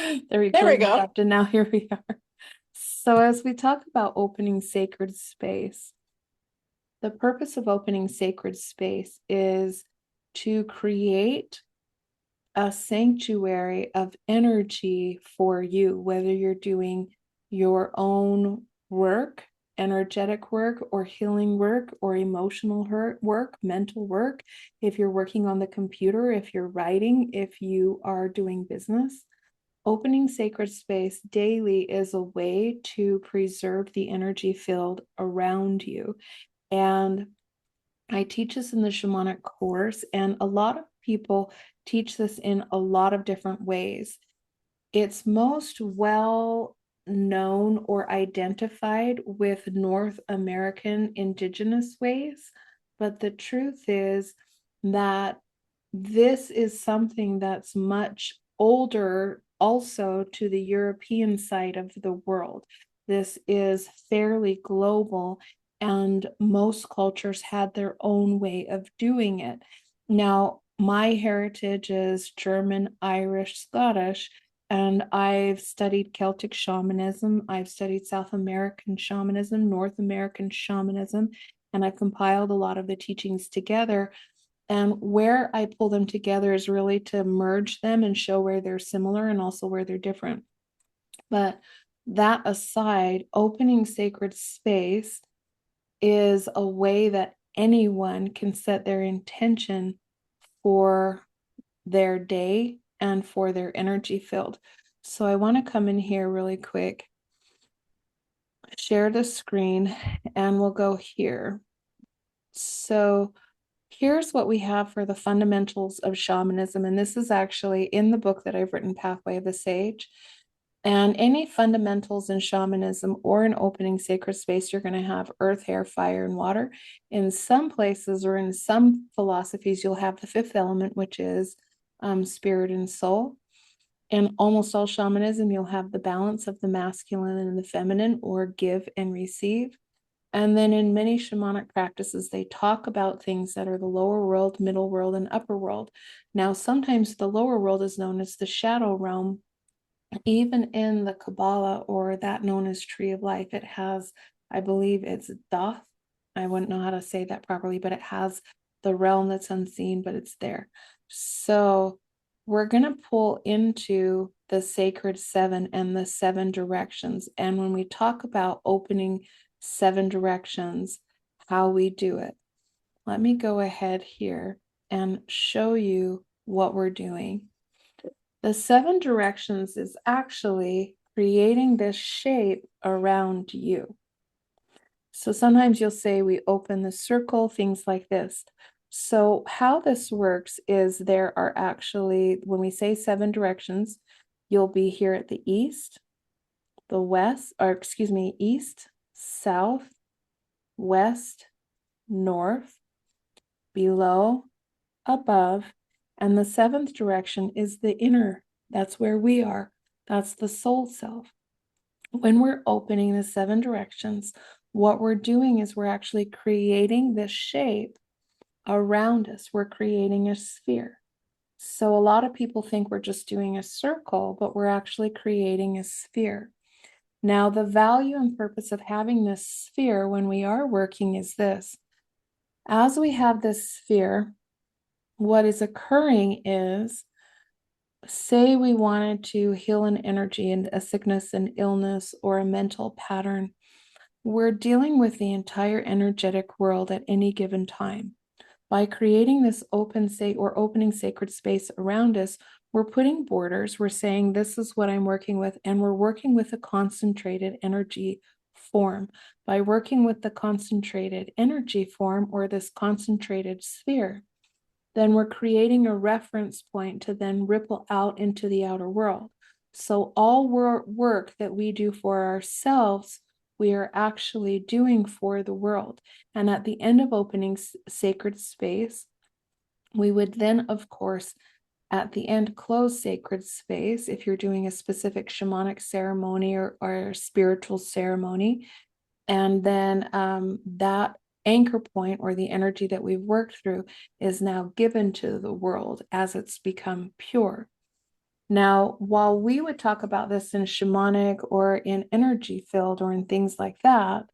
The There we recording go. stopped, and now here we are. So, as we talk about opening sacred space, the purpose of opening sacred space is to create a sanctuary of energy for you, whether you're doing your own work, energetic work, or healing work, or emotional work, mental work. If you're working on the computer, if you're writing, if you are doing business. Opening sacred space daily is a way to preserve the energy field around you. And I teach this in the shamanic course, and a lot of people teach this in a lot of different ways. It's most well known or identified with North American indigenous ways, but the truth is that this is something that's much older also to the European side of the world. This is fairly global, and most cultures had their own way of doing it. Now, my heritage is German, Irish, Scottish, and I've studied Celtic shamanism, I've studied South American shamanism, North American shamanism, and I've compiled a lot of the teachings together. And where I pull them together is really to merge them and show where they're similar and also where they're different. But that aside, opening sacred space is a way that anyone can set their intention for their day and for their energy field. So I want to come in here really quick, share the screen, and we'll go here. So here's what we have for the fundamentals of shamanism. And this is actually in the book that I've written, Pathway of the Sage. And any fundamentals in shamanism or in opening sacred space, you're going to have earth, air, fire, and water. In some places or in some philosophies, you'll have the fifth element, which is spirit and soul. In almost all shamanism, you'll have the balance of the masculine and the feminine, or give and receive. And then in many shamanic practices, they talk about things that are the lower world, middle world, and upper world. Now, sometimes the lower world is known as the shadow realm. Even in the Kabbalah, or that known as Tree of Life, it has, I believe it's Doth. I wouldn't know how to say that properly, but it has the realm that's unseen, but it's there. So we're going to pull into the sacred seven and the seven directions. And when we talk about opening seven directions, how we do it, let me go ahead here and show you what we're doing. The seven directions is actually creating this shape around you. So sometimes you'll say we open the circle, things like this. So how this works is there are actually, when we say seven directions, you'll be here at the east, the west, or excuse me, east, south, west, north, below, above, and the seventh direction is the inner. That's where we are. That's the soul self. When we're opening the seven directions, what we're doing is we're actually creating this shape around us. We're creating a sphere. So a lot of people think we're just doing a circle, but we're actually creating a sphere. Now, the value and purpose of having this sphere when we are working is this. As we have this sphere, what is occurring is, say we wanted to heal an energy and a sickness, an illness, or a mental pattern, we're dealing with the entire energetic world at any given time. By creating this opening sacred space around us, we're putting borders. We're saying, this is what I'm working with, and we're working with a concentrated energy form. By working with the concentrated energy form, or this concentrated sphere, then we're creating a reference point to then ripple out into the outer world. So all work that we do for ourselves, we are actually doing for the world. And at the end of opening sacred space, we would then, of course, at the end, close sacred space if you're doing a specific shamanic ceremony or spiritual ceremony. And then that anchor point, or the energy that we've worked through, is now given to the world as it's become pure. Now, while we would talk about this in shamanic or in energy field or in things like that,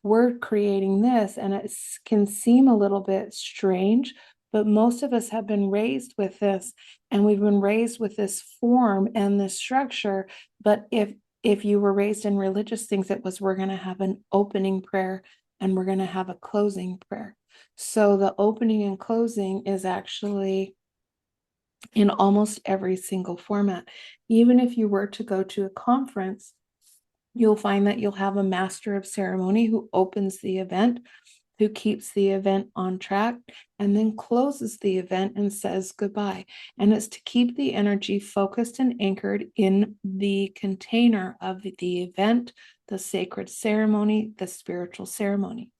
we're creating this, and it can seem a little bit strange, but most of us have been raised with this, and we've been raised with this form and this structure. But if you were raised in religious things, it was we're going to have an opening prayer and we're going to have a closing prayer. So the opening and closing is actually in almost every single format. Even if you were to go to a conference, you'll find that you'll have a master of ceremony who opens the event, who keeps the event on track, and then closes the event and says goodbye. And it's to keep the energy focused and anchored in the container of the event, the sacred ceremony, the spiritual ceremony.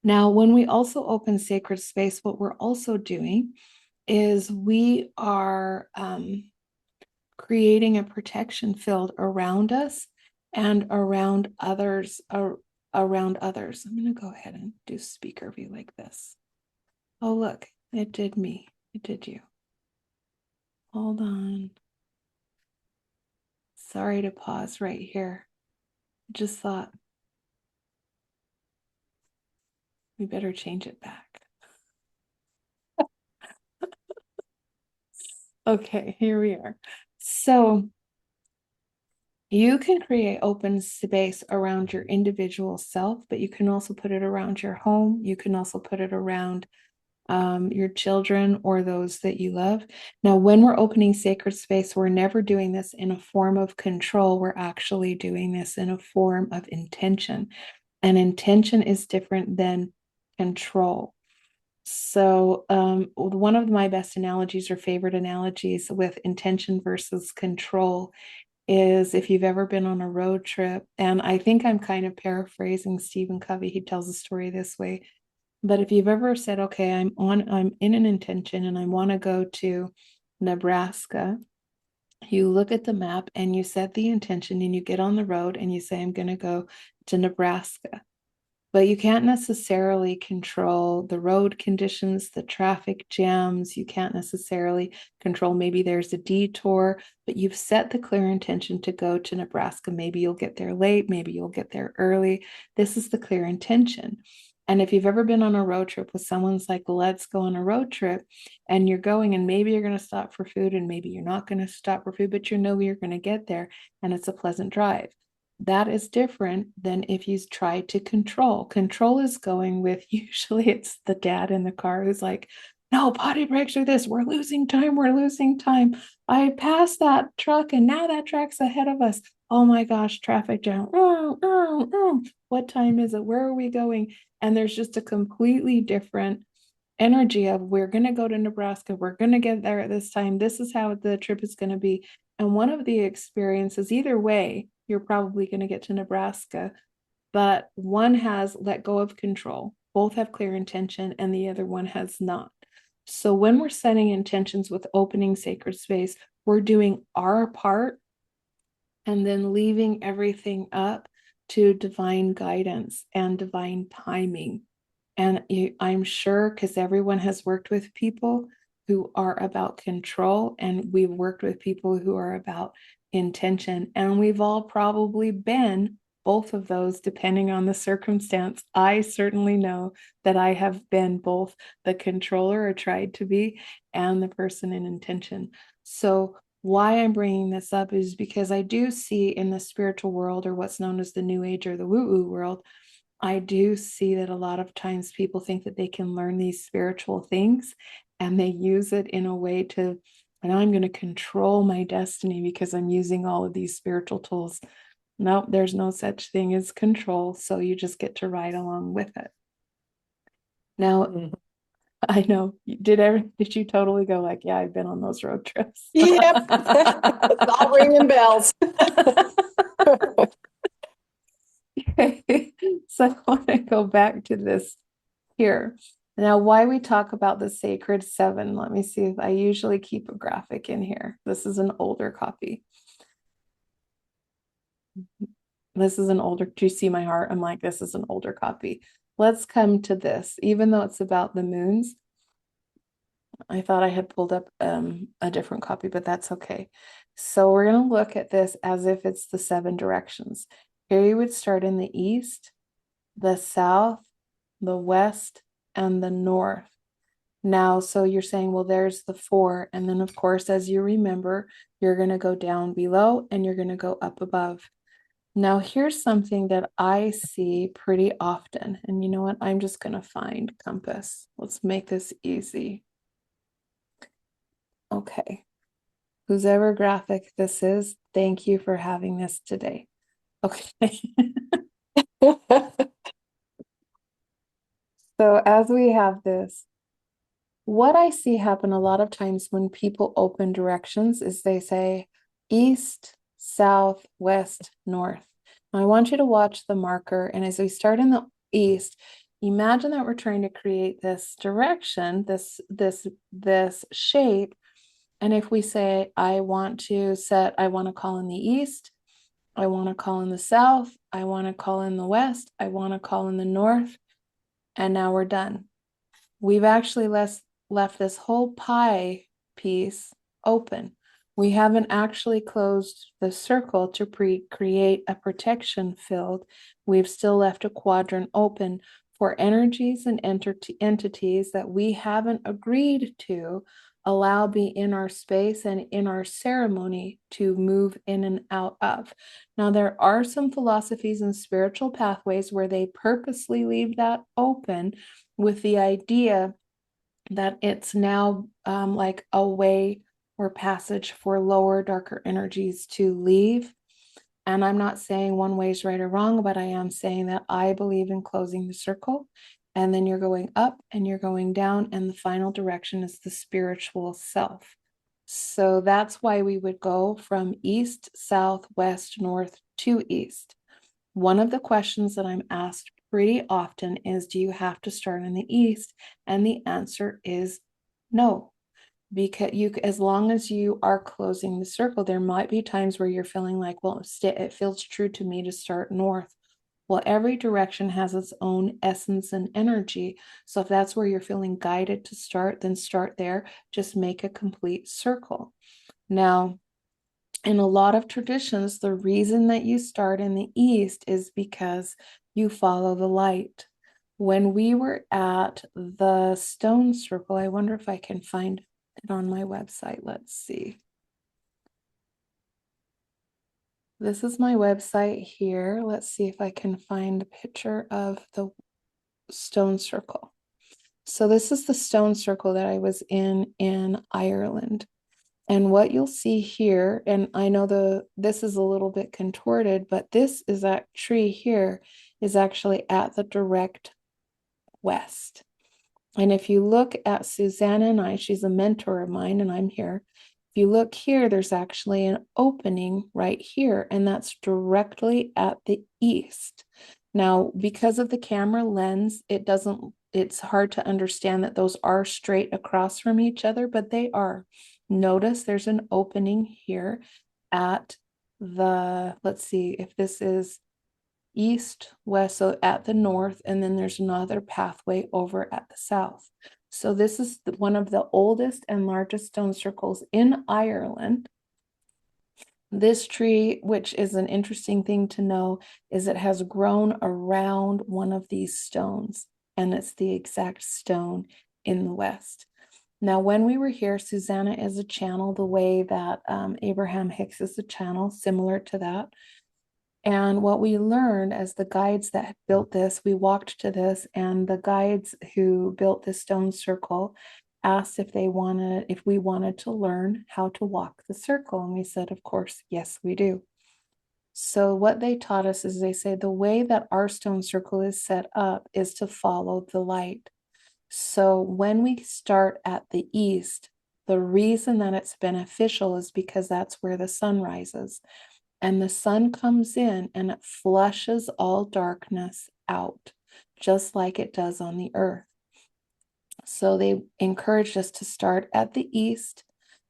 Now, when we also open sacred space, what we're also doing is we are creating a protection field around us and around others. Around others. I'm going to go ahead and do speaker view like this. Oh, look, it did me. It did you. Hold on. Sorry to pause right here. I just thought we better change it back. Okay, here we are. So you can create open space around your individual self, but you can also put it around your home. You can also put it around your children or those that you love. Now, when we're opening sacred space, we're never doing this in a form of control. We're actually doing this in a form of intention. And intention is different than control. So, one of my best analogies or favorite analogies with intention versus control is if you've ever been on a road trip, and I think I'm kind of paraphrasing Stephen Covey, he tells a story this way. But if you've ever said, okay, I'm in an intention and I want to go to Nebraska, you look at the map and you set the intention and you get on the road and you say, I'm going to go to Nebraska. But you can't necessarily control the road conditions, the traffic jams. You can't necessarily control, maybe there's a detour, but you've set the clear intention to go to Nebraska. Maybe you'll get there late, maybe you'll get there early. This is the clear intention. And if you've ever been on a road trip with someone's like, let's go on a road trip, and you're going, and maybe you're going to stop for food, and maybe you're not going to stop for food, but you know you're going to get there, and it's a pleasant drive. That is different than if you try to control. Control is going with, usually it's the dad in the car who's like, no, potty breaks are this. We're losing time. We're losing time. I passed that truck and now that truck's ahead of us. Oh my gosh, traffic jam. What time is it? Where are we going? And there's just a completely different energy of we're going to go to Nebraska. We're going to get there at this time. This is how the trip is going to be. And one of the experiences, either way, you're probably going to get to Nebraska, but one has let go of control. Both have clear intention, and the other one has not. So when we're setting intentions with opening sacred space, we're doing our part and then leaving everything up to divine guidance and divine timing. And I'm sure, because everyone has worked with people who are about control, and we've worked with people who are about intention, and we've all probably been both of those depending on the circumstance. I certainly know that I have been both the controller, or tried to be, and the person in intention. So why I'm bringing this up is because I do see in the spiritual world, or what's known as the new age or the woo-woo world, I do see that a lot of times people think that they can learn these spiritual things and they use it in a way to, and I'm going to control my destiny because I'm using all of these spiritual tools. No, there's no such thing as control. So you just get to ride along with it. Now, I know, did you totally go like, yeah, I've been on those road trips? Yep. It's all ringing bells. So I want to go back to this here. Now, why we talk about the sacred seven, let me see if I usually keep a graphic in here. This is an older copy. This is an older, do you see my heart? I'm like, this is an older copy. Let's come to this, even though it's about the moons. I thought I had pulled up a different copy, but that's okay. So we're going to look at this as if it's the 7 directions. Here you would start in the east, the south, the west, and the north. Now, so you're saying, well, there's the 4. And then, of course, as you remember, you're going to go down below and you're going to go up above. Now, here's something that I see pretty often. And you know what? I'm just going to find compass. Let's make this easy. Okay. Whose ever graphic this is, thank you for having this today. Okay. So as we have this, what I see happen a lot of times when people open directions is they say east, south, west, north. Now I want you to watch the marker, and as we start in the east, imagine that we're trying to create this direction, this shape. And if we say, I want to call in the east, I want to call in the south, I want to call in the west, I want to call in the north, and now we're done. We've actually left this whole pie piece open. We haven't actually closed the circle to create a protection field. We've still left a quadrant open for energies and entities that we haven't agreed to allow be in our space and in our ceremony to move in and out of. Now, there are some philosophies and spiritual pathways where they purposely leave that open with the idea that it's now like a way or passage for lower, darker energies to leave. And I'm not saying one way is right or wrong, but I am saying that I believe in closing the circle. And then you're going up and you're going down, and the final direction is the spiritual self. So that's why we would go from east, south, west, north to east. One of the questions that I'm asked pretty often is, do you have to start in the east? And the answer is no, because as long as you are closing the circle, there might be times where you're feeling like, well, it feels true to me to start north. Well, every direction has its own essence and energy. So if that's where you're feeling guided to start, then start there. Just make a complete circle. Now, in a lot of traditions, the reason that you start in the east is because you follow the light. When we were at the stone circle, I wonder if I can find it on my website. Let's see. This is my website here. Let's see if I can find a picture of the stone circle. So this is the stone circle that I was in Ireland. And what you'll see here, and I know this is a little bit contorted, but that tree here is actually at the direct west. And if you look at Susanna and I, she's a mentor of mine, and I'm here. If you look here, there's actually an opening right here, and that's directly at the east. Now, because of the camera lens, it's hard to understand that those are straight across from each other, but they are. Notice there's an opening here at let's see if this is east, west, so at the north, and then there's another pathway over at the south. So this is one of the oldest and largest stone circles in Ireland. This tree, which is an interesting thing to know, is it has grown around one of these stones, and it's the exact stone in the west. Now, when we were here, Susanna is a channel the way that Abraham Hicks is a channel, similar to that. And what we learned as the guides that built this, we walked to this, and the guides who built this stone circle asked if we wanted to learn how to walk the circle. And we said, of course, yes, we do. So what they taught us is they say the way that our stone circle is set up is to follow the light. So when we start at the east, the reason that it's beneficial is because that's where the sun rises. And the sun comes in and it flushes all darkness out, just like it does on the earth. So they encouraged us to start at the east,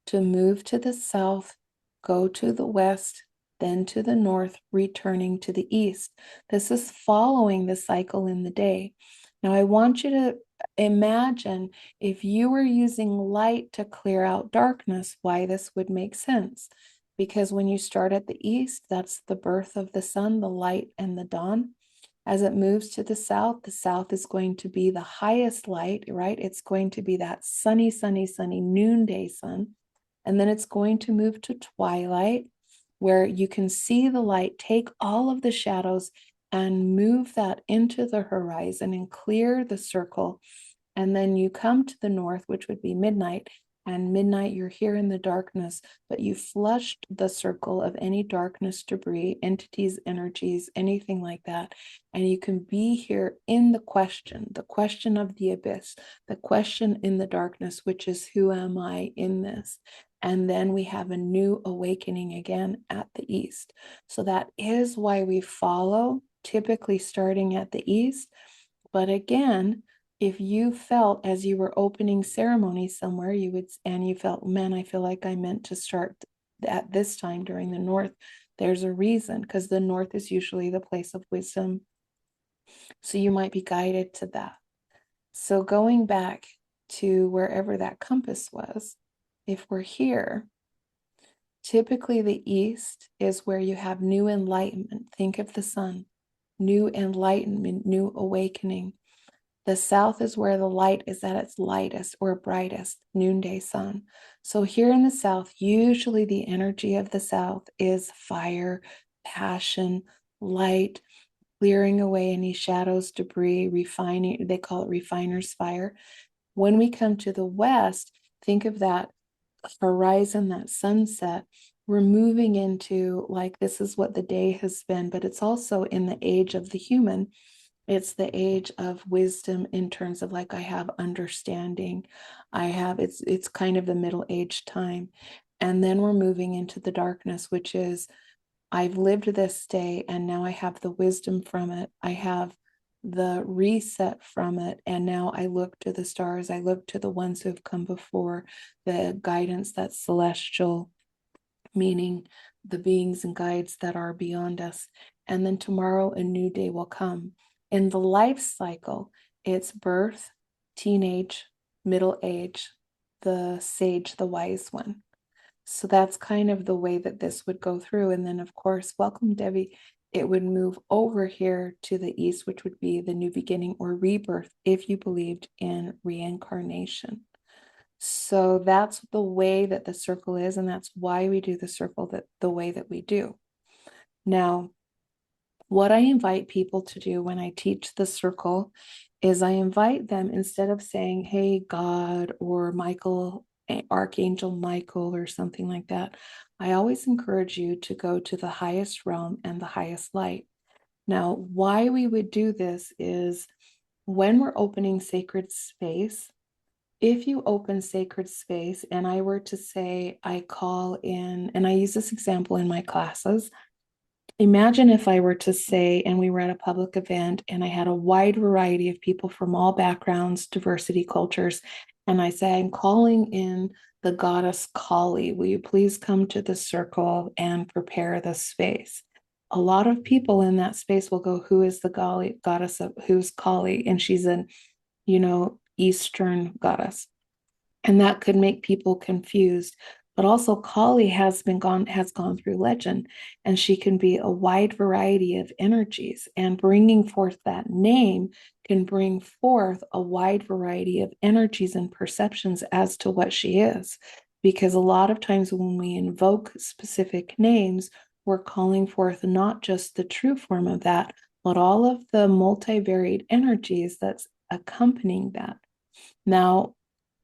to move to the south, go to the west, then to the north, returning to the east. This is following the cycle in the day. Now, I want you to imagine if you were using light to clear out darkness, why this would make sense. Because when you start at the east, that's the birth of the sun, the light, and the dawn. As it moves to the south is going to be the highest light, right? It's going to be that sunny, sunny, sunny noonday sun. And then it's going to move to twilight, where you can see the light take all of the shadows and move that into the horizon and clear the circle. And then you come to the north, which would be midnight. And midnight, you're here in the darkness, but you flushed the circle of any darkness, debris, entities, energies, anything like that. And you can be here in the question of the abyss, the question in the darkness, which is, who am I in this? And then we have a new awakening again at the east. So that is why we follow, typically starting at the east. But again, if you felt as you were opening ceremony somewhere, you felt, man, I feel like I meant to start at this time during the north, there's a reason, because the north is usually the place of wisdom. So you might be guided to that. So going back to wherever that compass was, if we're here, typically the east is where you have new enlightenment. Think of the sun, new enlightenment, new awakening. The south is where the light is at its lightest or brightest, noonday sun. So here in the south, usually the energy of the south is fire, passion, light, clearing away any shadows, debris, refining. They call it refiner's fire. When we come to the west, think of that horizon, that sunset. We're moving into, like, this is what the day has been, but it's also in the age of the human. It's the age of wisdom in terms of, like, I have understanding. It's kind of the middle age time. And then we're moving into the darkness, which is, I've lived this day and now I have the wisdom from it. I have the reset from it. And now I look to the stars. I look to the ones who have come before, the guidance that's celestial, meaning the beings and guides that are beyond us. And then tomorrow, a new day will come. In the life cycle, it's birth, teenage, middle age, the sage, the wise one. So that's kind of the way that this would go through. And then, of course, welcome, Debbie. It would move over here to the east, which would be the new beginning or rebirth if you believed in reincarnation. So that's the way that the circle is, and that's why we do the circle the way that we do. Now, what I invite people to do when I teach the circle is I invite them, instead of saying, hey, God, or Michael, Archangel Michael, or something like that, I always encourage you to go to the highest realm and the highest light. Now, why we would do this is, when we're opening sacred space, if you open sacred space and I were to say, I call in, and I use this example in my classes, imagine if I were to say, and we were at a public event and I had a wide variety of people from all backgrounds, diversity, cultures, and I say, I'm calling in the goddess Kali. Will you please come to the circle and prepare the space? A lot of people in that space will go, who is the goddess of, who's Kali? And she's an, Eastern goddess. And that could make people confused. But also Kali has gone through legend, and she can be a wide variety of energies, and bringing forth that name can bring forth a wide variety of energies and perceptions as to what she is. Because a lot of times when we invoke specific names, we're calling forth not just the true form of that, but all of the multivariate energies that's accompanying that. Now,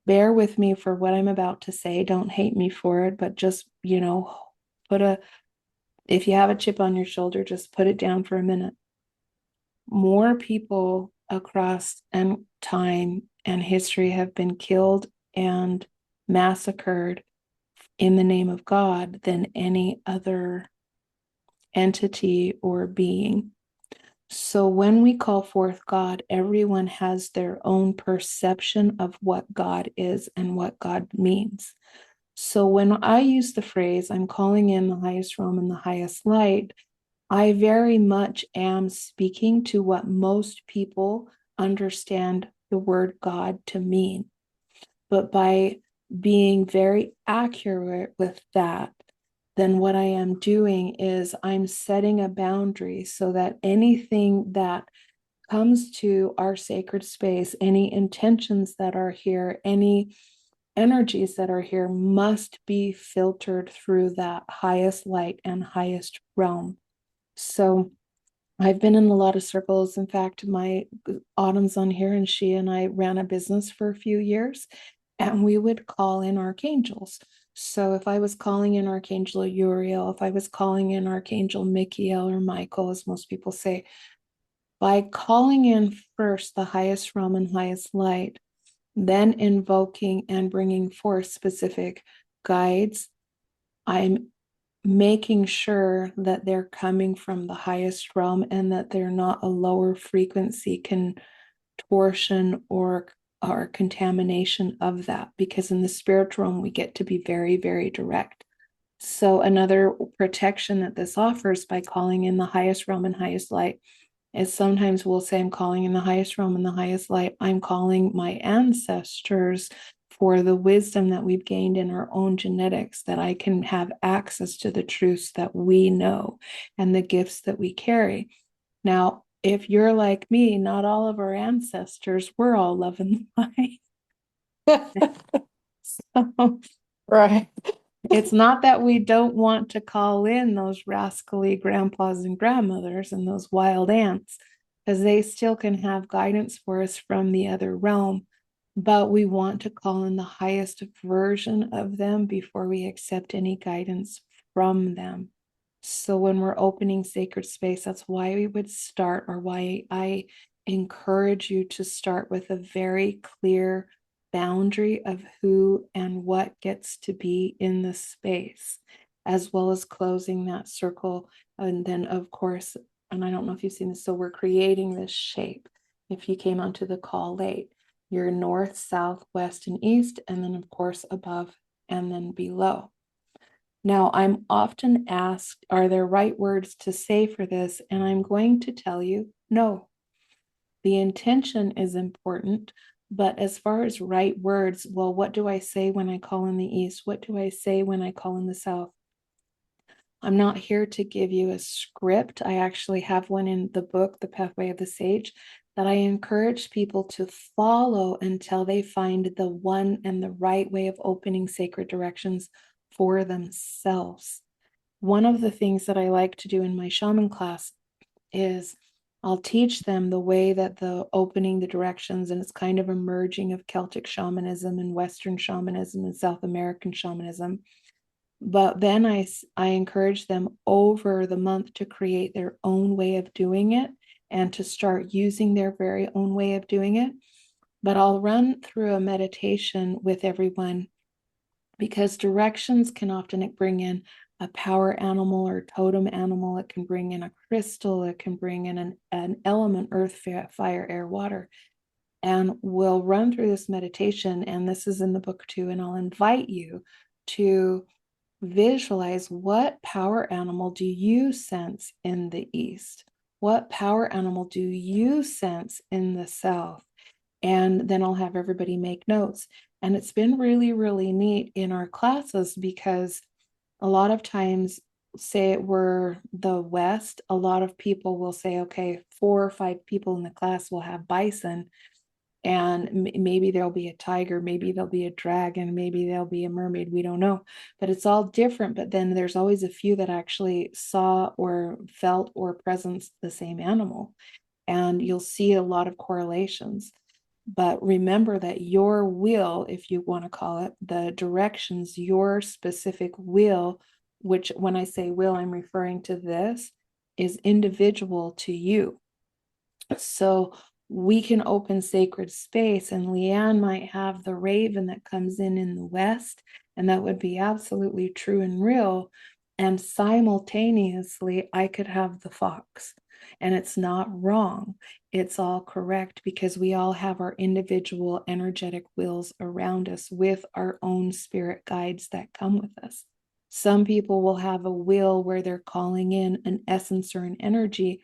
bear with me for what I'm about to say. Don't hate me for it, but just, if you have a chip on your shoulder, just put it down for a minute. More people across and time and history have been killed and massacred in the name of God than any other entity or being. So when we call forth God, everyone has their own perception of what God is and what God means. So when I use the phrase, I'm calling in the highest realm and the highest light, I very much am speaking to what most people understand the word God to mean. But by being very accurate with that, then what I am doing is I'm setting a boundary so that anything that comes to our sacred space, any intentions that are here, any energies that are here must be filtered through that highest light and highest realm. So I've been in a lot of circles. In fact, my Autumn's on here, and she and I ran a business for a few years, and we would call in archangels. So if I was calling in Archangel Uriel, if I was calling in Archangel Michael or Michael, as most people say, by calling in first the highest realm and highest light, then invoking and bringing forth specific guides, I'm making sure that they're coming from the highest realm and that they're not a lower frequency contortion or contamination of that, because in the spiritual realm we get to be very, very direct. So another protection that this offers by calling in the highest realm and highest light is sometimes we'll say, I'm calling in the highest realm and the highest light. I'm calling my ancestors for the wisdom that we've gained in our own genetics, that I can have access to the truths that we know and the gifts that we carry. Now, if you're like me, not all of our ancestors were all love and light. So Right. it's not that we don't want to call in those rascally grandpas and grandmothers and those wild aunts, because they still can have guidance for us from the other realm. But we want to call in the highest version of them before we accept any guidance from them. So when we're opening sacred space, that's why we would start, or why I encourage you to start with a very clear boundary of who and what gets to be in the space, as well as closing that circle. And then, of course, and I don't know if you've seen this, so we're creating this shape. If you came onto the call late, you're north, south, west, and east, and then, of course, above and then below. Now, I'm often asked, are there right words to say for this? And I'm going to tell you, no. The intention is important, but as far as right words, well, what do I say when I call in the east? What do I say when I call in the south? I'm not here to give you a script. I actually have one in the book, The Pathway of the Sage, that I encourage people to follow until they find the one and the right way of opening sacred directions for themselves. One of the things that I like to do in my shaman class is I'll teach them the way that the opening the directions, and it's kind of a merging of Celtic shamanism and Western shamanism and South American shamanism. But then I encourage them over the month to create their own way of doing it and to start using their very own way of doing it. But I'll run through a meditation with everyone, because directions can often bring in a power animal or totem animal. It can bring in a crystal. It can bring in an element, earth, fire, air, water. And we'll run through this meditation, and this is in the book too. And I'll invite you to visualize, what power animal do you sense in the east? What power animal do you sense in the south? And then I'll have everybody make notes. And it's been really, really neat in our classes, because a lot of times, say it were the West, a lot of people will say, okay, 4 or 5 people in the class will have bison, and maybe there'll be a tiger, maybe there'll be a dragon, maybe there'll be a mermaid, we don't know, but it's all different. But then there's always a few that actually saw or felt or presenced the same animal, and you'll see a lot of correlations. But remember that your will, if you want to call it, the directions, your specific will, which when I say will, I'm referring to this, is individual to you. So we can open sacred space, and Leanne might have the raven that comes in the west, and that would be absolutely true and real. And simultaneously, I could have the fox, and it's not wrong. It's all correct, because we all have our individual energetic wills around us with our own spirit guides that come with us. Some people will have a will where they're calling in an essence or an energy.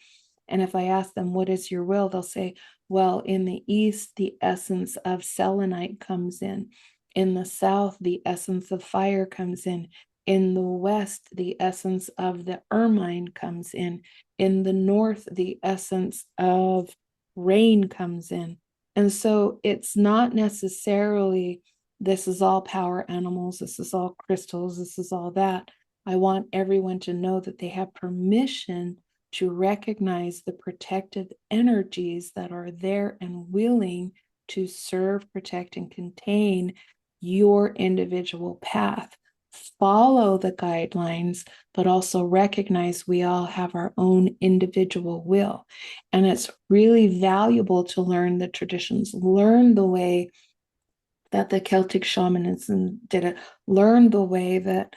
And if I ask them, what is your will? They'll say, Well, in the east, the essence of selenite comes in. In the south, the essence of fire comes in. In the west, the essence of the ermine comes in. In the north, the essence of rain comes in. And so it's not necessarily this is all power animals, this is all crystals, this is all that. I want everyone to know that they have permission to recognize the protective energies that are there and willing to serve, protect, and contain your individual path. Follow the guidelines, but also recognize we all have our own individual will. And it's really valuable to learn the traditions, learn the way that the Celtic shamanism did it, learn the way that,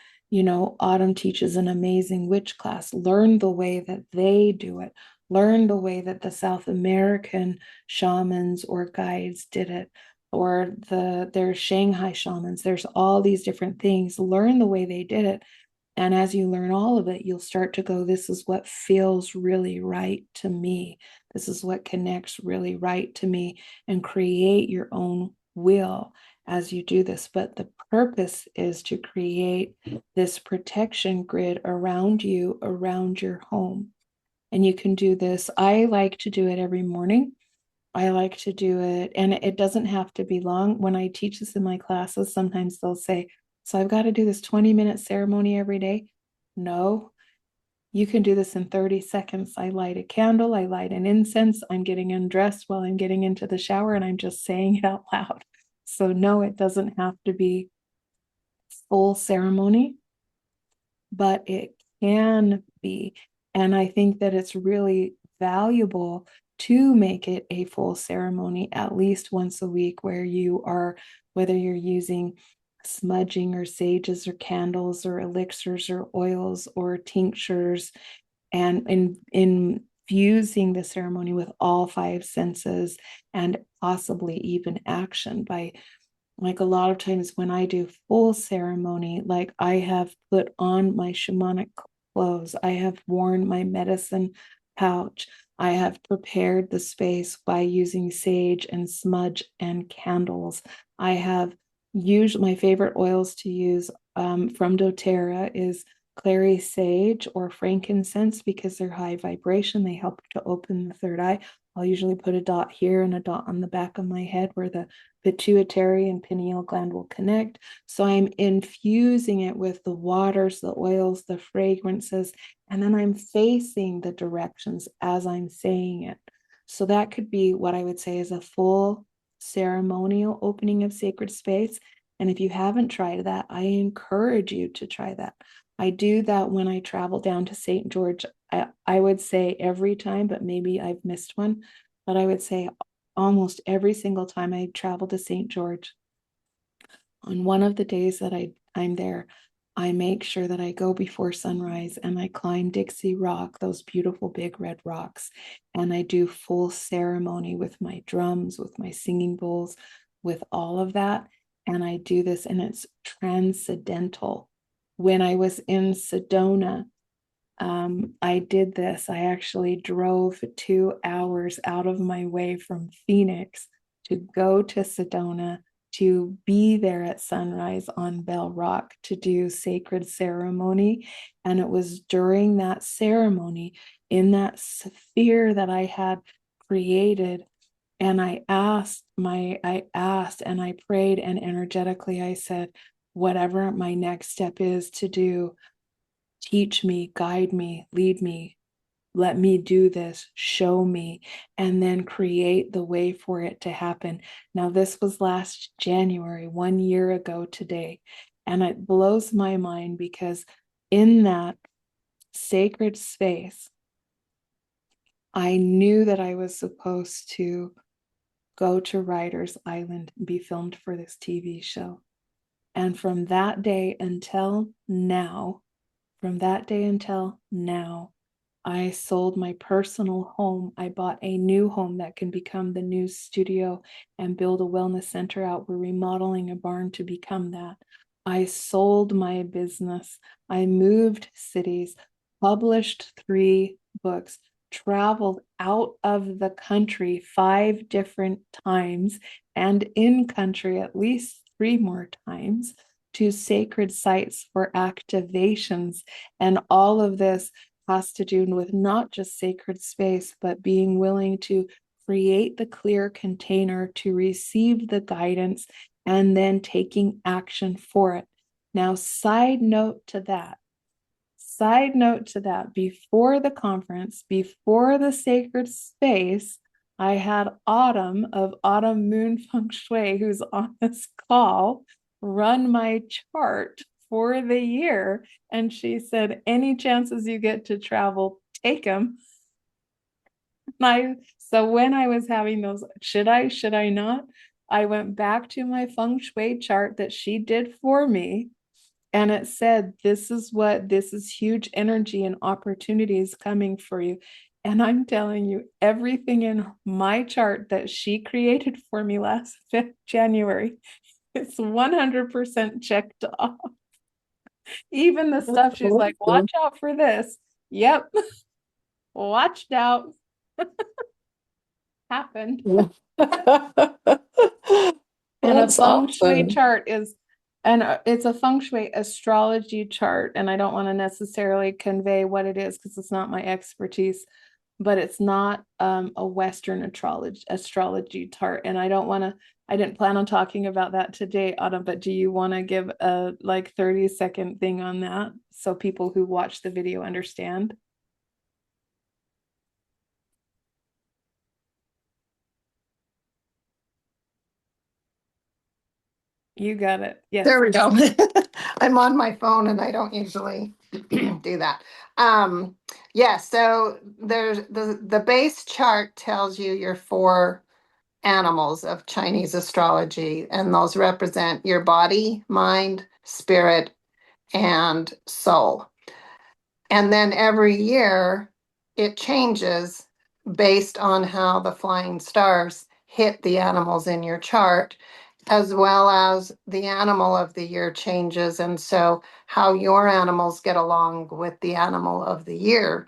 Autumn teaches an amazing witch class, learn the way that they do it, learn the way that the South American shamans or guides did it, or there's Shanghai shamans. There's all these different things. Learn the way they did it. And as you learn all of it, you'll start to go, this is what feels really right to me. This is what connects really right to me, and create your own will as you do this. But the purpose is to create this protection grid around you, around your home. And you can do this. I like to do it every morning. I like to do it, and it doesn't have to be long. When I teach this in my classes, sometimes they'll say, so I've got to do this 20-minute ceremony every day. No, you can do this in 30 seconds. I light a candle, I light an incense, I'm getting undressed while I'm getting into the shower, and I'm just saying it out loud. So no, it doesn't have to be full ceremony, but it can be. And I think that it's really valuable to make it a full ceremony at least once a week, where you are, whether you're using smudging or sages or candles or elixirs or oils or tinctures, and infusing the ceremony with all five senses, and possibly even action by, like, a lot of times when I do full ceremony, like, I have put on my shamanic clothes, I have worn my medicine pouch, I have prepared the space by using sage and smudge and candles. I have used my favorite oils to use from doTERRA is clary sage or frankincense, because they're high vibration. They help to open the third eye. I'll usually put a dot here and a dot on the back of my head where the pituitary and pineal gland will connect. So I'm infusing it with the waters, the oils, the fragrances, and then I'm facing the directions as I'm saying it. So that could be what I would say is a full ceremonial opening of sacred space. And if you haven't tried that, I encourage you to try that. I do that when I travel down to St. George. I would say every time, but maybe I've missed one. But I would say almost every single time I travel to St. George, on one of the days that I'm there, I make sure that I go before sunrise and I climb Dixie Rock, those beautiful big red rocks, and I do full ceremony with my drums, with my singing bowls, with all of that. And I do this, and it's transcendental. When I was in Sedona, I did this. I actually drove 2 hours out of my way from Phoenix to go to Sedona, to be there at sunrise on Bell Rock to do sacred ceremony. And it was during that ceremony, in that sphere that I had created, and I asked and I prayed, and energetically I said, whatever my next step is to do, teach me, guide me, lead me, let me do this, show me, and then create the way for it to happen. Now, this was last January, 1 year ago today, and it blows my mind because in that sacred space, I knew that I was supposed to go to Riders Island and be filmed for this TV show. And from that day until now, I sold my personal home. I bought a new home that can become the new studio and build a wellness center out. We're remodeling a barn to become that. I sold my business. I moved cities, published 3 books, traveled out of the country 5 different times and in country at least 3 more times to sacred sites for activations. And all of this has to do with not just sacred space, but being willing to create the clear container to receive the guidance and then taking action for it. Now, side note to that, before the conference, before the sacred space, I had Autumn of Autumn Moon Feng Shui, who's on this call, run my chart for the year. And she said, any chances you get to travel, take them. So when I was having those, should I not? I went back to my feng shui chart that she did for me. And it said, this is huge energy and opportunities coming for you. And I'm telling you, everything in my chart that she created for me last January, it's 100% checked off. Even the stuff she's like, watch out for this. Yep. Watched out. Happened. And a That's feng shui awesome. chart is, and it's a feng shui astrology chart. And I don't want to necessarily convey what it is because it's not my expertise, but it's not a Western astrology chart. And I didn't plan on talking about that today, Autumn, but do you want to give a like 30-second thing on that so people who watch the video understand? You got it. Yes. There we go. I'm on my phone and I don't usually do that. Yeah, so there's the base chart tells you your 4 animals of Chinese astrology, and those represent your body, mind, spirit, and soul. And then every year it changes based on how the flying stars hit the animals in your chart, as well as the animal of the year changes. And so, how your animals get along with the animal of the year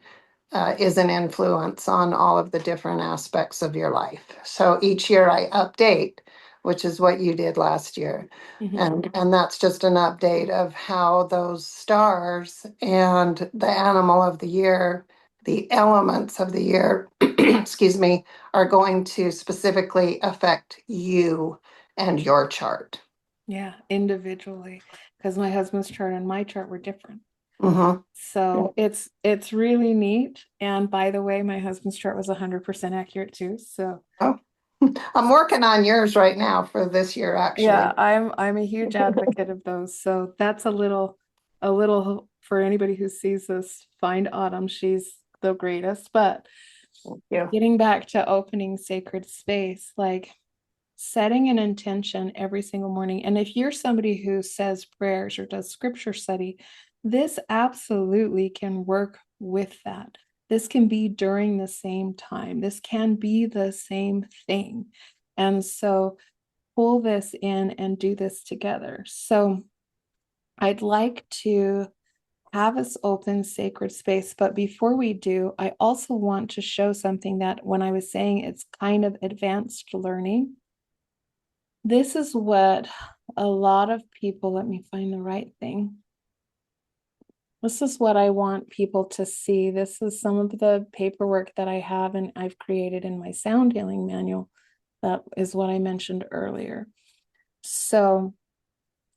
is an influence on all of the different aspects of your life. So, each year I update, which is what you did last year. And that's just an update of how those stars and the animal of the year, the elements of the year, excuse me, are going to specifically affect you and your chart. Yeah, individually, because my husband's chart and my chart were different. Mm-hmm. So it's really neat. And by the way, my husband's chart was 100% accurate too. So Oh, I'm working on yours right now for this year, actually. yeah, I'm a huge advocate of those. So that's a little for anybody who sees this, find Autumn. She's the greatest. But Yeah. getting back to opening sacred space, like setting an intention every single morning. And if you're somebody who says prayers or does scripture study, this absolutely can work with that. This can be during the same time. This can be the same thing. And so pull this in and do this together. So I'd like to have us open sacred space. But before we do, I also want to show something that when I was saying it's kind of advanced learning, this is what a lot of people, let me find the right thing. This is what I want people to see. This is some of the paperwork that I have and I've created in my sound healing manual. That is what I mentioned earlier. So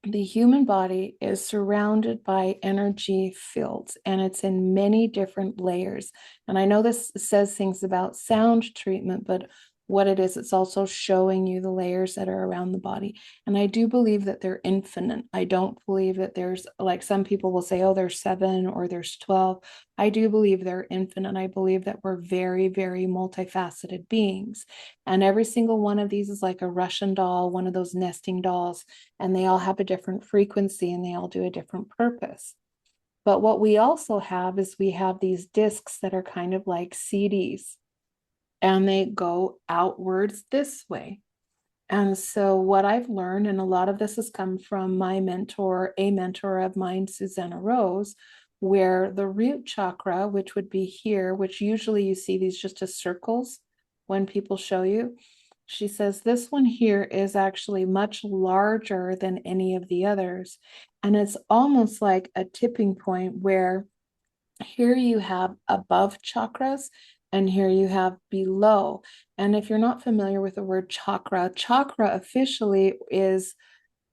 the human body is surrounded by energy fields and it's in many different layers. And I know this says things about sound treatment, but what it is, it's also showing you the layers that are around the body. And I do believe that they're infinite. I don't believe that there's, like some people will say, oh, there's 7 or there's 12. I do believe they're infinite. I believe that we're very, very multifaceted beings. And every single one of these is like a Russian doll, one of those nesting dolls, and they all have a different frequency and they all do a different purpose. But what we also have is we have these discs that are kind of like CDs and they go outwards this way. And so what I've learned, and a lot of this has come from my mentor, a mentor of mine, Susanna Rose, where the root chakra, which would be here, which usually you see these just as circles when people show you. She says this one here is actually much larger than any of the others. And it's almost like a tipping point where here you have above chakras and here you have below. And if you're not familiar with the word chakra, chakra officially is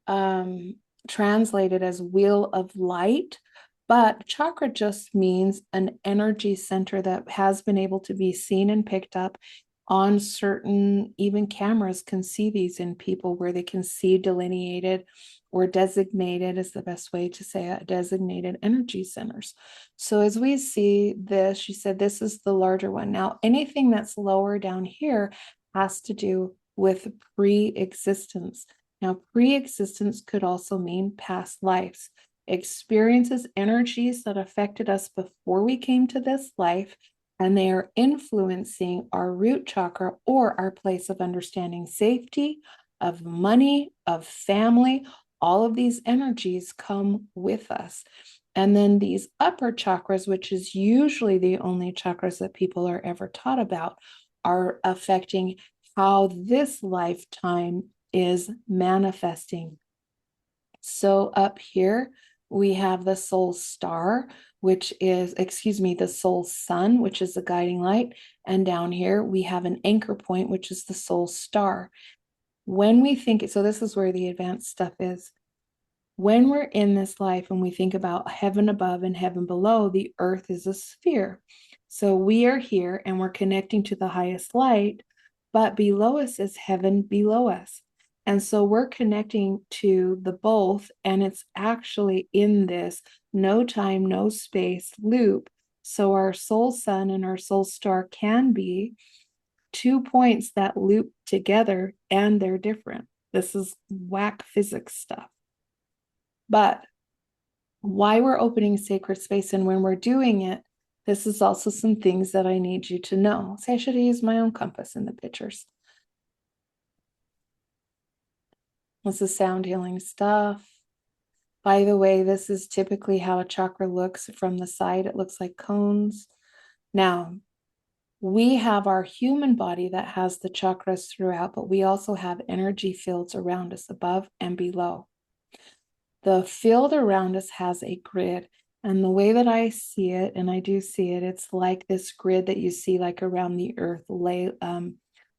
translated as wheel of light, but chakra just means an energy center that has been able to be seen and picked up on certain, even cameras can see these in people where they can see delineated or designated is the best way to say it, designated energy centers. So as we see this, she said this is the larger one. Now, anything that's lower down here has to do with pre-existence. Now, pre-existence could also mean past lives, experiences, energies that affected us before we came to this life, and they are influencing our root chakra or our place of understanding safety, of money, of family. All of these energies come with us. And then these upper chakras, which is usually the only chakras that people are ever taught about, are affecting how this lifetime is manifesting. So up here, we have the soul star, which is, excuse me, the soul sun, which is the guiding light. And down here, we have an anchor point, which is the soul star. When we think, so this is where the advanced stuff is. When we're in this life and we think about heaven above and heaven below, the earth is a sphere. So we are here and we're connecting to the highest light, but below us is heaven below us. And so we're connecting to the both, and it's actually in this no time, no space loop. So our soul sun and our soul star can be 2 points that loop together and they're different. This is whack physics stuff. But why we're opening sacred space and when we're doing it, this is also some things that I need you to know. See, I should have used my own compass in the pictures. This is sound healing stuff. By the way, this is typically how a chakra looks from the side. It looks like cones. Now, we have our human body that has the chakras throughout, but we also have energy fields around us above and below. The field around us has a grid. And the way that I see it, and I do see it, it's like this grid that you see like around the earth,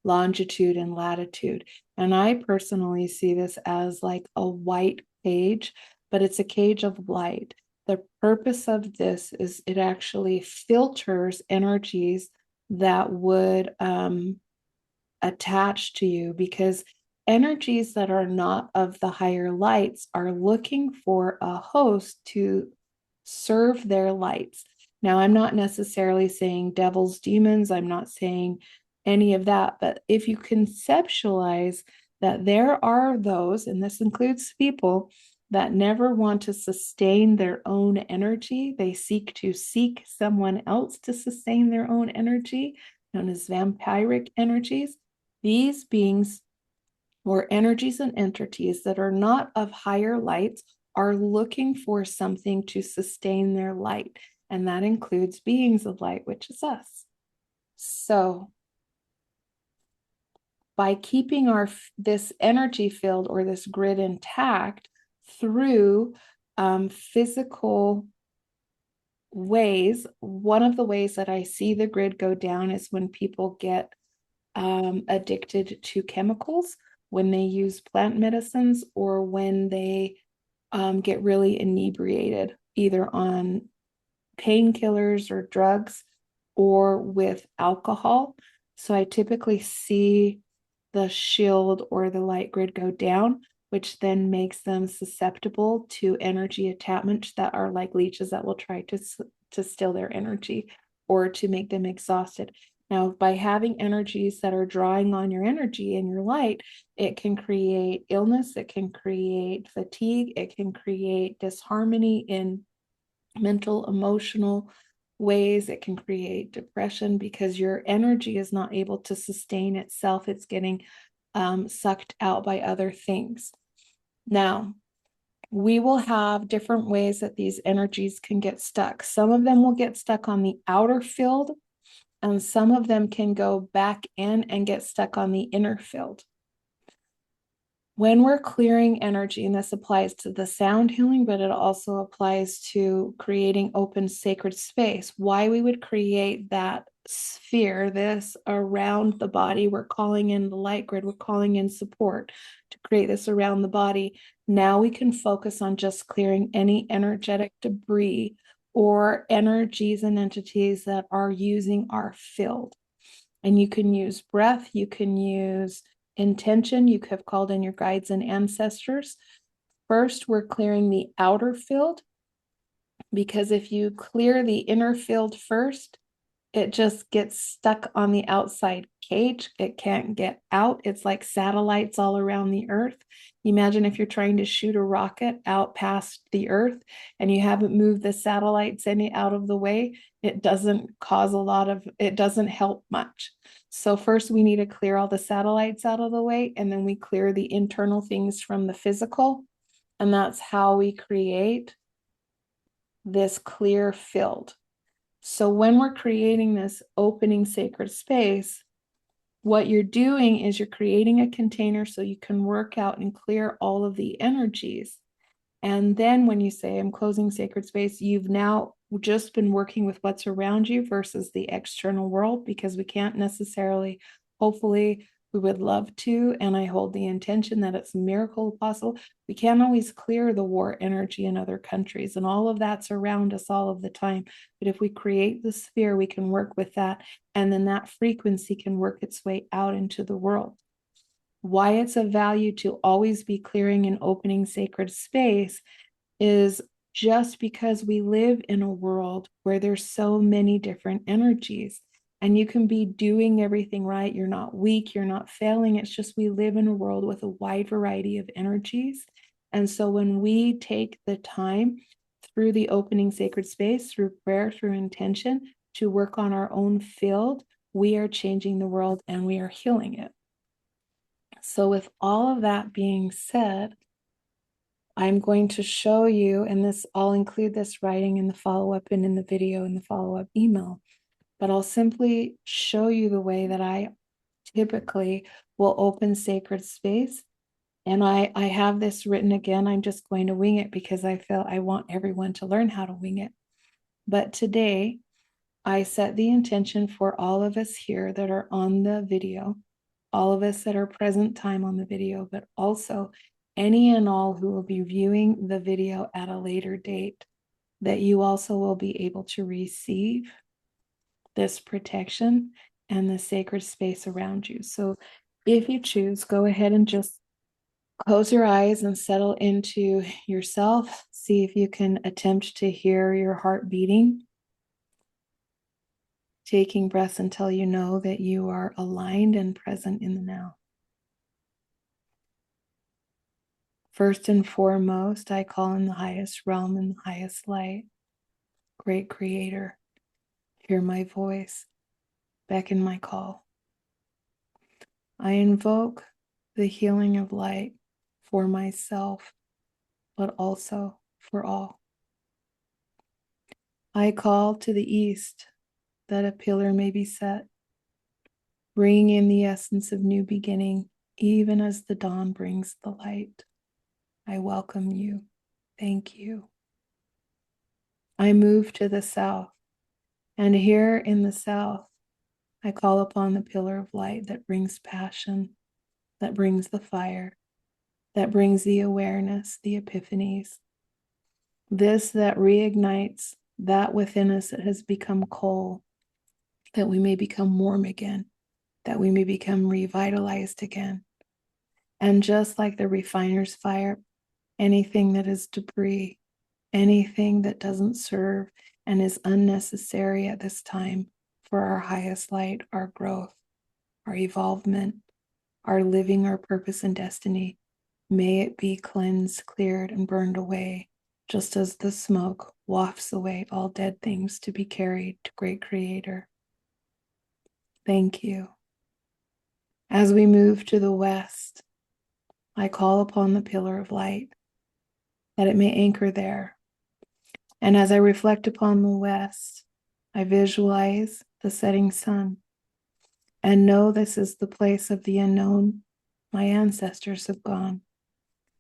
longitude and latitude. And I personally see this as like a white cage, but it's a cage of light. The purpose of this is it actually filters energies that would attach to you, because energies that are not of the higher lights are looking for a host to serve their lights. Now, I'm not necessarily saying devils, demons, I'm not saying any of that, but if you conceptualize that there are those, and this includes people that never want to sustain their own energy, they seek someone else to sustain their own energy, known as vampiric energies. These beings or energies and entities that are not of higher lights are looking for something to sustain their light. And that includes beings of light, which is us. So by keeping this energy field or this grid intact through physical ways, one of the ways that I see the grid go down is when people get addicted to chemicals, when they use plant medicines, or when they get really inebriated, either on painkillers or drugs or with alcohol. So I typically see the shield or the light grid go down, which then makes them susceptible to energy attachments that are like leeches that will try to steal their energy or to make them exhausted. Now, by having energies that are drawing on your energy and your light, it can create illness, it can create fatigue, it can create disharmony in mental, emotional ways. It can create depression because your energy is not able to sustain itself. It's getting sucked out by other things. Now, we will have different ways that these energies can get stuck. Some of them will get stuck on the outer field, and some of them can go back in and get stuck on the inner field. When we're clearing energy, and this applies to the sound healing, but it also applies to creating open sacred space, why we would create that sphere, this around the body, we're calling in the light grid, we're calling in support to create this around the body. Now we can focus on just clearing any energetic debris or energies and entities that are using our field. And you can use breath, you can use intention, you have called in your guides and ancestors. First, we're clearing the outer field, because if you clear the inner field first, it just gets stuck on the outside cage. It can't get out. It's like satellites all around the earth. Imagine if you're trying to shoot a rocket out past the earth and you haven't moved the satellites any out of the way, it doesn't it doesn't help much. So first we need to clear all the satellites out of the way, and then we clear the internal things from the physical. And that's how we create this clear field. So when we're creating this opening sacred space, what you're doing is you're creating a container so you can work out and clear all of the energies. And then when you say, I'm closing sacred space, you've now just been working with what's around you versus the external world, because we can't necessarily, hopefully, we would love to, and I hold the intention that it's a miracle possible. We can't always clear the war energy in other countries, and all of that's around us all of the time. But if we create the sphere, we can work with that, and then that frequency can work its way out into the world. Why it's of value to always be clearing and opening sacred space is just because we live in a world where there's so many different energies, and you can be doing everything right. You're not weak, you're not failing. It's just we live in a world with a wide variety of energies. And so when we take the time through the opening sacred space, through prayer, through intention, to work on our own field, we are changing the world and we are healing it. So with all of that being said, I'm going to show you, and I'll include this writing in the follow-up and in the video in the follow-up email, but I'll simply show you the way that I typically will open sacred space. And I have this written again. I'm just going to wing it because I feel I want everyone to learn how to wing it. But today, I set the intention for all of us here that are on the video, all of us that are present time on the video, but also any and all who will be viewing the video at a later date, that you also will be able to receive this protection and the sacred space around you. So if you choose, go ahead and just close your eyes and settle into yourself. See if you can attempt to hear your heart beating. Taking breaths until you know that you are aligned and present in the now. First and foremost, I call in the highest realm and the highest light. Great Creator, hear my voice, beckon my call. I invoke the healing of light for myself, but also for all. I call to the east that a pillar may be set, bringing in the essence of new beginning, even as the dawn brings the light. I welcome you. Thank you. I move to the south, and here in the south, I call upon the pillar of light that brings passion, that brings the fire, that brings the awareness, the epiphanies. This that reignites that within us that has become coal, that we may become warm again, that we may become revitalized again. And just like the refiner's fire, anything that is debris, anything that doesn't serve and is unnecessary at this time for our highest light, our growth, our evolvement, our living our purpose and destiny, may it be cleansed, cleared, and burned away, just as the smoke wafts away all dead things to be carried to Great Creator. Thank you. As we move to the west, I call upon the pillar of light that it may anchor there. And as I reflect upon the west, I visualize the setting sun and know this is the place of the unknown. My ancestors have gone,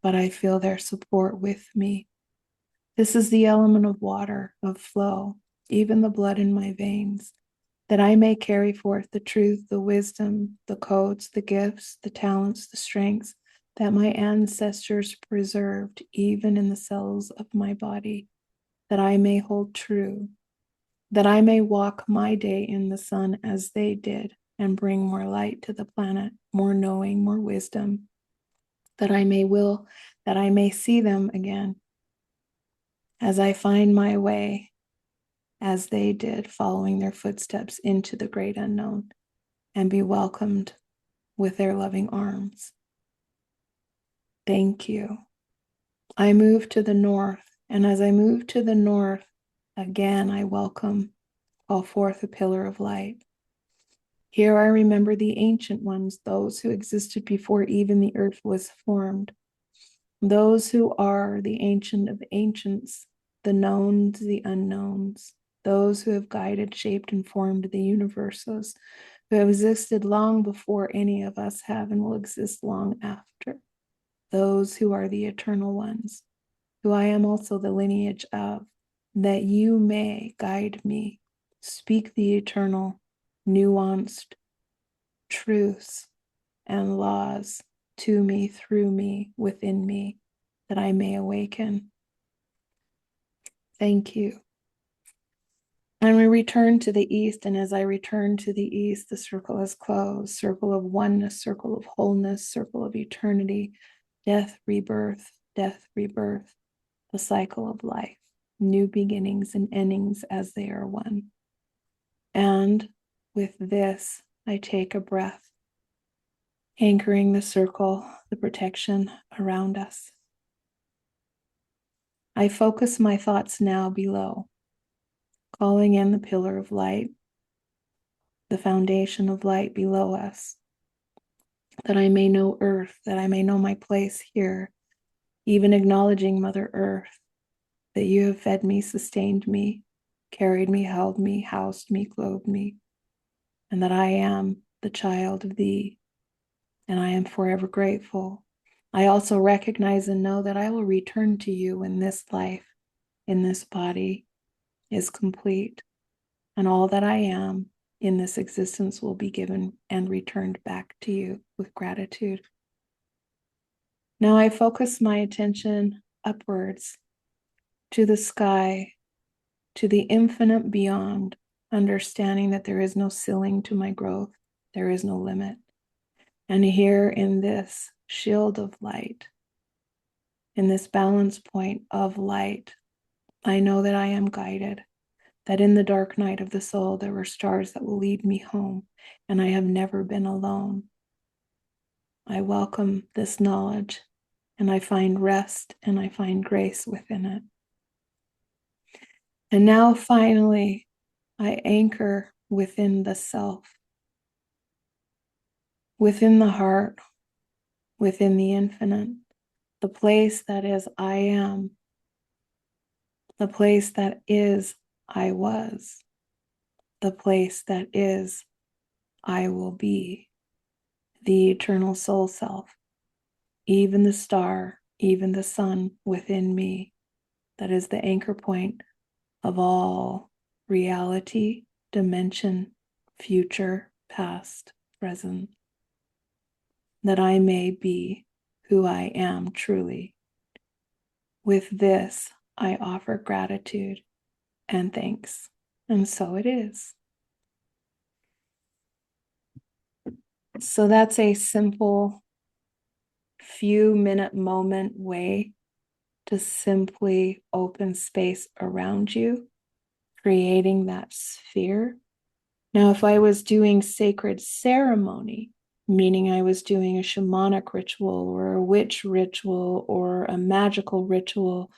but I feel their support with me. This is the element of water, of flow, even the blood in my veins, that I may carry forth the truth, the wisdom, the codes, the gifts, the talents, the strengths that my ancestors preserved, even in the cells of my body, that I may hold true, that I may walk my day in the sun as they did and bring more light to the planet, more knowing, more wisdom, that I may see them again as I find my way as they did, following their footsteps into the great unknown, and be welcomed with their loving arms. Thank you. I move to the north, and as I move to the north, again I call forth a pillar of light. Here I remember the ancient ones, those who existed before even the earth was formed, those who are the ancient of ancients, the knowns, the unknowns, those who have guided, shaped, and formed the universes, who have existed long before any of us have and will exist long after, those who are the eternal ones, who I am also the lineage of, that you may guide me, speak the eternal, nuanced truths and laws to me, through me, within me, that I may awaken. Thank you. And we return to the east, and as I return to the east, the circle is closed, circle of oneness, circle of wholeness, circle of eternity, death, rebirth, the cycle of life, new beginnings and endings as they are one. And with this, I take a breath, anchoring the circle, the protection around us. I focus my thoughts now below, calling in the pillar of light, the foundation of light below us, that I may know Earth, that I may know my place here, even acknowledging Mother Earth, that you have fed me, sustained me, carried me, held me, housed me, clothed me, and that I am the child of thee, and I am forever grateful. I also recognize and know that I will return to you when this life, in this body, is complete, and all that I am in this existence will be given and returned back to you with gratitude. Now I focus my attention upwards to the sky, to the infinite beyond, understanding that there is no ceiling to my growth, there is no limit. And here in this shield of light, in this balance point of light, I know that I am guided, that in the dark night of the soul, there were stars that will lead me home, and I have never been alone. I welcome this knowledge, and I find rest and I find grace within it. And now finally, I anchor within the self, within the heart, within the infinite, the place that is I am, the place that is I was, the place that is I will be, the eternal soul self, even the star, even the sun within me, that is the anchor point of all reality, dimension, future, past, present, that I may be who I am truly. With this, I offer gratitude and thanks. And so it is. So that's a simple few-minute moment way to simply open space around you, creating that sphere. Now, if I was doing sacred ceremony, meaning I was doing a shamanic ritual or a witch ritual or a magical ritual,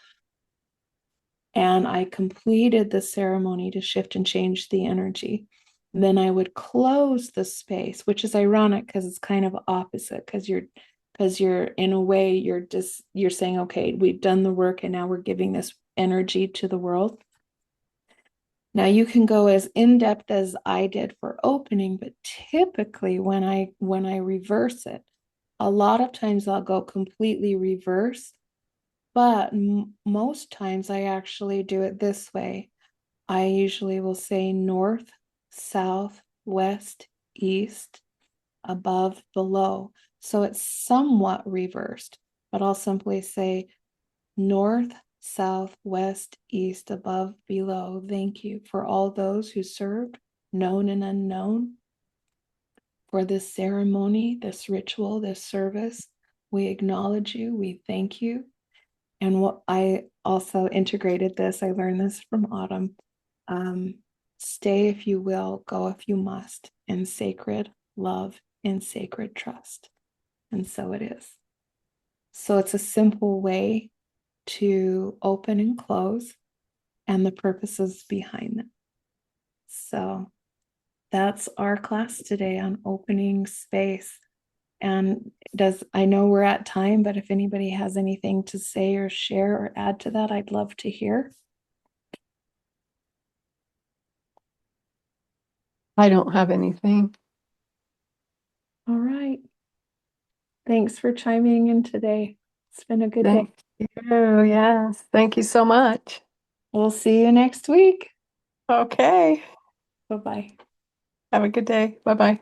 and I completed the ceremony to shift and change the energy, then I would close the space, which is ironic because it's kind of opposite, because you're because you're in a way you're saying, okay, we've done the work and now we're giving this energy to the world. Now you can go as in-depth as I did for opening, but typically when I reverse it, a lot of times I'll go completely reverse, but most times I actually do it this way. I usually will say north, south, west, east, above, below. So it's somewhat reversed, but I'll simply say north, south, west, east, above, below. Thank you for all those who served, known and unknown, for this ceremony, this ritual, this service. We acknowledge you. We thank you. And what I also integrated this, I learned this from Autumn. Um, Stay if you will, go if you must, in sacred love, in sacred trust. And so it is. So it's a simple way to open and close and the purposes behind them. So that's our class today on opening space. And I know we're at time, but if anybody has anything to say or share or add to that, I'd love to hear. I don't have anything. All right. Thanks for chiming in today. It's been a good day. Thank you. Yes. Thank you so much. We'll see you next week. Okay. Bye-bye. Have a good day. Bye bye.